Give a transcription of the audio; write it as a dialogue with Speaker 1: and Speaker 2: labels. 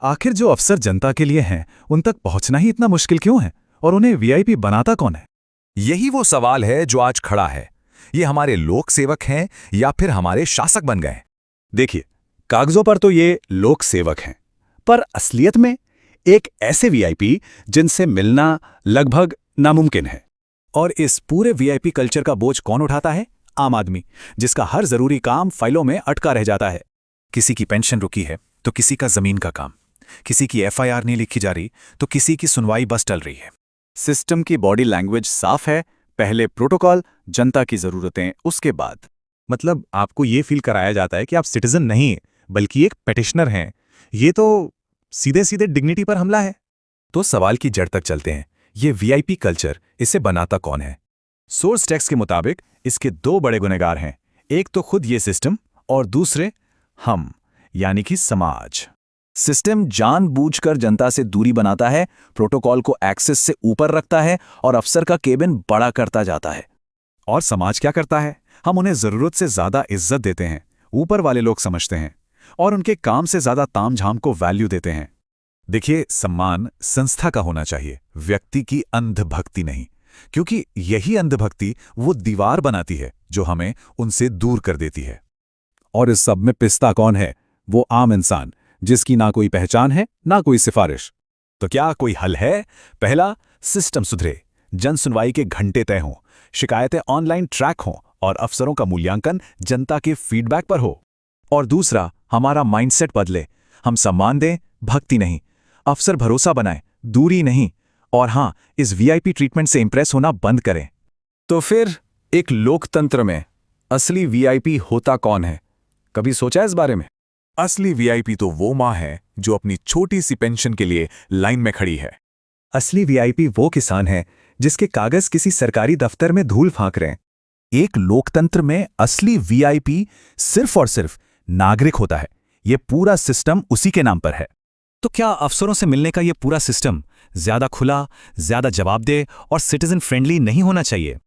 Speaker 1: आखिर जो अफसर जनता के लिए हैं, उन तक पहुंचना ही इतना मुश्किल क्यों है? और उन्हें वीआईपी बनाता कौन है?
Speaker 2: यही वो सवाल है जो आज खड़ा है। ये हमारे लोक सेवक हैं या फिर हमारे शासक बन गए?
Speaker 3: देखिए, कागजों पर तो ये लोक सेवक हैं, पर असलियत में एक ऐसे वीआईपी जिनसे मिलना लगभग नामुमकिन है।
Speaker 1: और इस पूरे वीआईपी कल्चर का बोझ कौन उठाता है? आम आदमी, जिसका हर जरूरी काम फाइलों में अटका रह जाता है। किसी की पेंशन रुकी है तो किसी का जमीन का काम, किसी की एफआईआर नहीं लिखी जा रही तो किसी की सुनवाई बस टल रही है।
Speaker 3: सिस्टम की बॉडी लैंग्वेज साफ है, पहले प्रोटोकॉल, जनता की जरूरतें उसके बाद।
Speaker 4: मतलब आपको ये फील कराया जाता है कि आप सिटीजन नहीं बल्कि एक पेटिशनर हैं। ये तो सीधे सीधे डिग्निटी पर हमला है।
Speaker 2: तो सवाल की जड़ तक चलते हैं। ये वीआईपी कल्चर, इसे बनाता कौन है?
Speaker 3: सोर्स टेक्स्ट के मुताबिक इसके दो बड़े गुनहगार हैं। एक तो खुद ये सिस्टम और दूसरे हम, यानी कि समाज। सिस्टम जानबूझकर जनता से दूरी बनाता है, प्रोटोकॉल को एक्सेस से ऊपर रखता है और अफसर का केबिन बड़ा करता जाता है।
Speaker 1: और समाज क्या करता है? हम उन्हें जरूरत से ज्यादा इज्जत देते हैं, ऊपर वाले लोग समझते हैं, और उनके काम से ज्यादा तामझाम को वैल्यू देते हैं। देखिए, सम्मान संस्था का होना चाहिए, व्यक्ति की अंधभक्ति नहीं, क्योंकि यही अंधभक्ति वो दीवार बनाती है जो हमें उनसे दूर कर देती है।
Speaker 4: और इस सब में पिस्ता कौन है? वो आम इंसान, जिसकी ना कोई पहचान है ना कोई सिफारिश।
Speaker 2: तो क्या कोई हल है? पहला, सिस्टम सुधरे, जन सुनवाई के घंटे तय हों, शिकायतें ऑनलाइन ट्रैक हों और अफसरों का मूल्यांकन जनता के फीडबैक पर हो।
Speaker 1: और दूसरा, हमारा माइंडसेट बदले, हम सम्मान दें, भक्ति नहीं। अफसर भरोसा बनाए, दूरी नहीं। और हां, इस वीआईपी ट्रीटमेंट से इंप्रेस होना बंद करें।
Speaker 3: तो फिर एक लोकतंत्र में असली वीआईपी होता कौन है? कभी सोचा इस बारे में?
Speaker 2: असली वीआईपी तो वो माँ है जो अपनी छोटी सी पेंशन के लिए लाइन में खड़ी है।
Speaker 1: असली वीआईपी वो किसान है जिसके कागज किसी सरकारी दफ्तर में धूल फांक रहे हैं।
Speaker 2: एक लोकतंत्र में असली वीआईपी सिर्फ और सिर्फ नागरिक होता है। ये पूरा सिस्टम उसी के नाम पर है।
Speaker 1: तो क्या अफसरों से मिलने का ये पूरा सिस्टम ज्यादा खुला, ज्यादा जवाबदेह और सिटीजन फ्रेंडली नहीं होना चाहिए?